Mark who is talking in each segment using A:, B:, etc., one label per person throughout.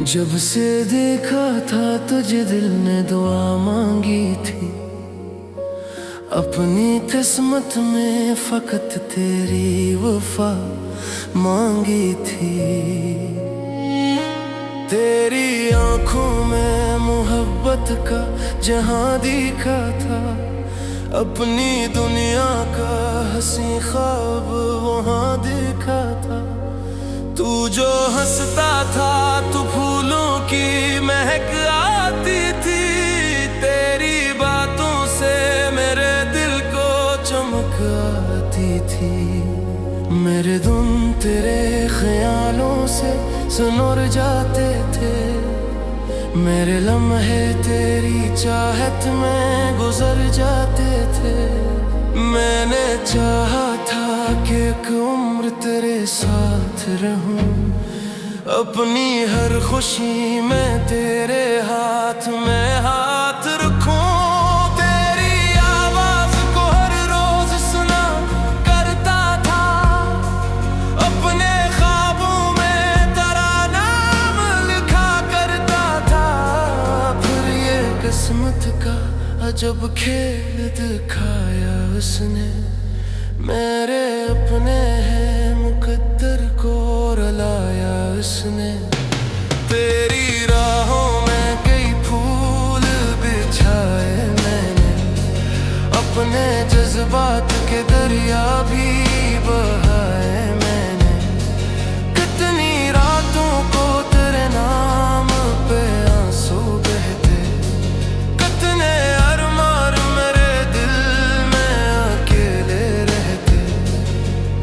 A: जब से देखा था तुझे दिल ने दुआ मांगी थी, अपनी किस्मत में फकत तेरी वफा मांगी थी। तेरी आंखों में मोहब्बत का जहां दिखा था, अपनी दुनिया का हंसी ख्वाब वहां देखा था। तू जो हंसता था तू फूलों की महक आती थी, तेरी बातों से मेरे दिल को चमक आती थी। मेरे दिन तेरे ख्यालों से सुनुर जाते थे, मेरे लम्हे तेरी चाहत में गुजर जाते थे। मैंने चाहा था कि एक उम्र तेरे साथ रहूं, अपनी हर खुशी में तेरे हाथ में हाथ रखूं। तेरी आवाज को हर रोज सुना करता था, अपने ख्वाबों में तेरा नाम लिखा करता था। फिर ये किस्मत का अजब खेल दिखाया उसने, मेरे अपने हैं मुकद्दर को रुलाया उसने। तेरी राहों में कई फूल बिछाए मैंने, अपने जज्बात के दरिया भी बहाए मैंने। कितनी रातों को तेरे नाम पे आंसू बहते, कितने अरमान मेरे दिल में अकेले रहते।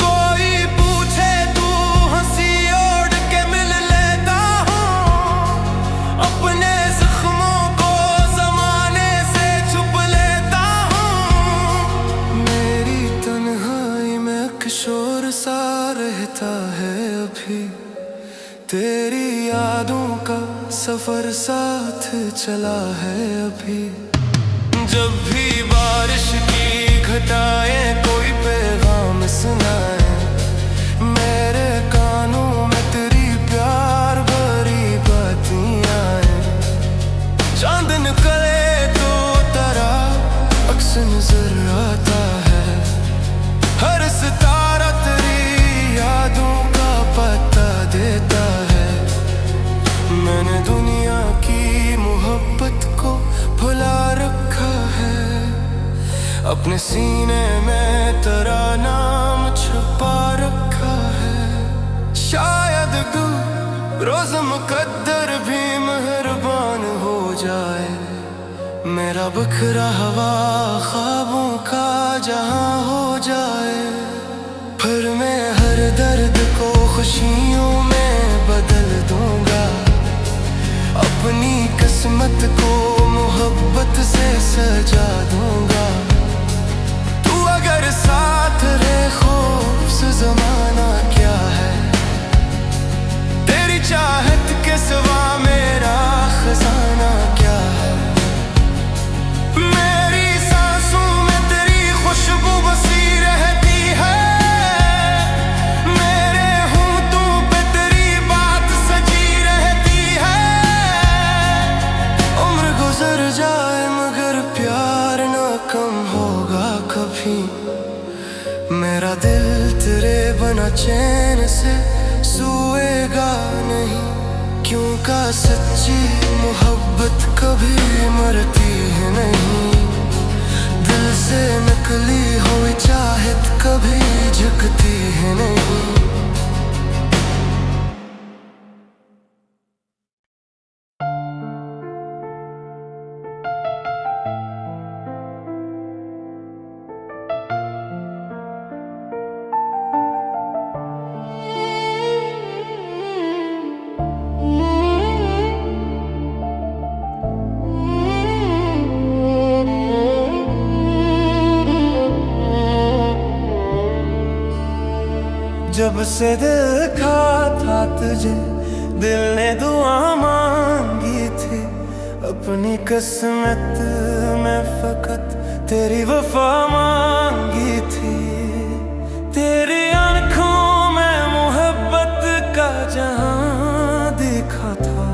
A: कोई पूछे तू हंसी ओढ़ के मिल लेता हूँ, अपने जख्मों को ज़माने से छुप लेता हूँ। मेरी तन्हाई में एक शोर सा रहता है अभी, तेरी यादों का सफर साथ चला है अभी। जब भी बारिश की घटाएं कोई पैगाम सुनाए, मेरे कानों में तेरी प्यार भरी बातें आए। चांद निकले तो तारा अक्स नजर आता है, हर सितारा तेरी यादों का पता देता है। मैंने दुनिया की मोहब्बत को भुला रखा है, अपने सीने में तेरा नाम छुपा रखा है। शायद तू रोज मुकद्दर भी मेहरबान हो जाए, मेरा बिखरा हुआ ख्वाबों का जहां हो जाए। फिर मैं हर दर्द को खुशियों में बदल दूंगा, अपनी किस्मत को मोहब्बत से सजा दूंगा। तू अगर साथ रहे खौफ से ज़माना क्या है, तेरी चाहत के सिवा मेरा खजाना क्या है। मेरी सांसों में तेरी खुशबू बसी रहती है, मेरे होंठों पे तेरी बात सजी रहती है। उम्र गुजर जाए मगर प्यार ना कम होगा कभी, मेरा दिल तेरे बना चैन से सोएगा नहीं। क्यों का सच्ची मोहब्बत कभी मरती है नहीं, दिल से निकली हुई चाहत कभी झुकती है नहीं। जब से देखा था तुझे दिल ने दुआ मांगी थी। अपनी किस्मत में फकत तेरी वफा मांगी थी। तेरी आंखों में मोहब्बत का जहां देखा था।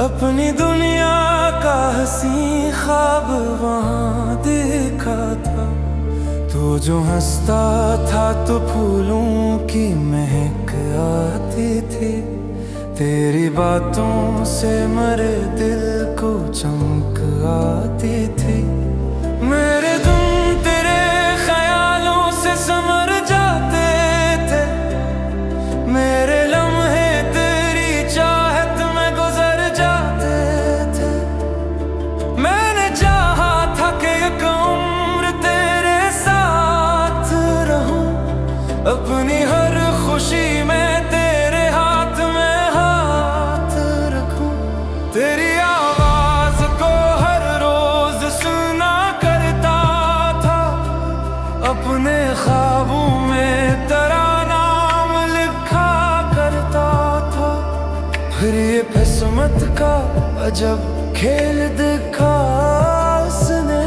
A: अपनी दुनिया का हंसी ख्वाब वहां देखा था। तो जो हंसता था तो फूलों की महक आती थी। तेरी बातों से मरे दिल को चमक आती थी। मेरे दिन तेरे ख्यालों से संवर जाते थे। मेरे लम्हे तेरी चाहत में गुजर जाते थे। मैंने चाहा था कि एक उम्र तेरे साथ रहूं। अपनी हर खुशी में तेरे हाथ में हाथ रखूं। तेरी आवाज को हर रोज सुना करता था। अपने ख्वाबों में तेरा नाम लिखा करता था। फिर ये किस्मत का अजब खेल दिखा उसने।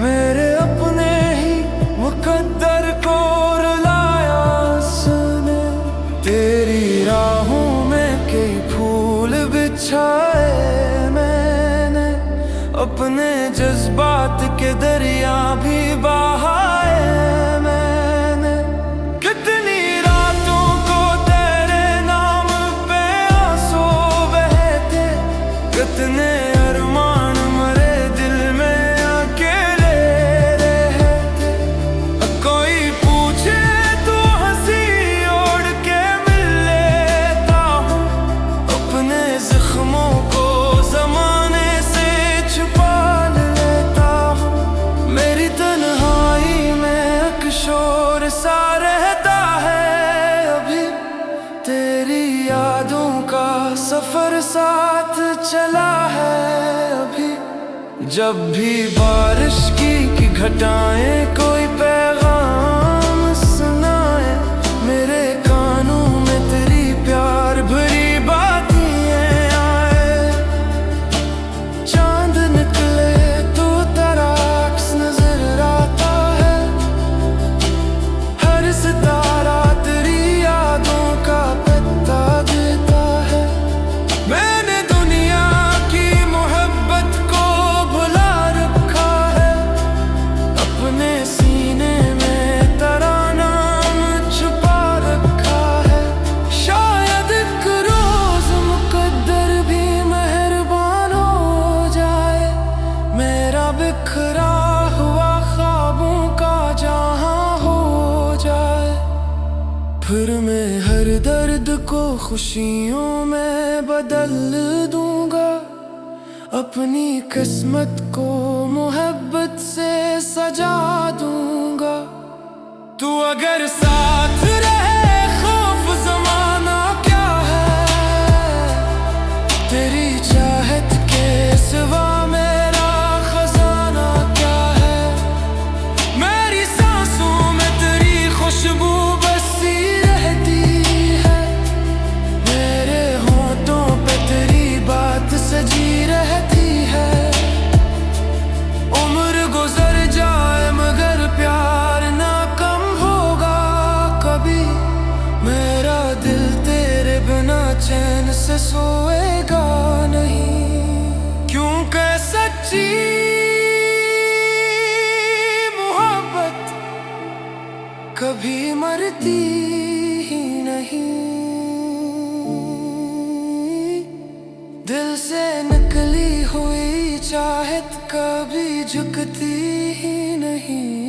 A: मेरे अपने ही मुकद्दर को रुलाया उसने। तेरी राहों में कई फूल बिछाए मैंने। अपने जज्बात के दरिया भी बहाए मैंने। कितनी रातों को तेरे नाम पे आंसू बहते। कितने अरमान मरे दिल में अकेले रहते। कोई पूछे तो हंसी ओढ़ के मिल लेता हूँ। अपने जख्मों को जमाने से छुपा लेता हूँ। मेरी तन्हाई में एक शोर सा रहता है अभी। तेरी यादों का सफर साथ चला है अभी। जब भी बारिश की घटाएं कोई पैगाम सुनाए। मेरे कानों में तेरी प्यार भरी बातें आए। चांद निकले तो तेरा अक्स नजर आता है। हर सितारा तेरी यादों का पता देता है। मैंने दुनिया की मोहब्बत को भुला रखा है। अपने सीने में तेरा नाम छुपा रखा है। शायद एक रोज मुकद्दर भी मेहरबान हो जाए। मेरा बिखरा हुआ ख्वाबों का जहां हो जाए। फिर मैं हर दर्द को खुशियों में बदल दूंगा। अपनी किस्मत को मोहब्बत से सजा दूंगा। तू अगर साथ रहे खौफ जमाना क्या है। तेरी चाहत के सिवा मेरा खजाना क्या है। मेरी सांसों में तेरी खुशबू बसी रहती है। मेरे होठों पे तेरी बात सजी रहती है। उम्र गुजर जाए मगर प्यार ना कम होगा कभी। मेरा दिल तेरे बिना चैन से सोएगा नहीं। क्योंकि सच्ची मोहब्बत कभी मरती ही नहीं। दिल से निकली हुई चाहत कभी झुकती ही नहीं।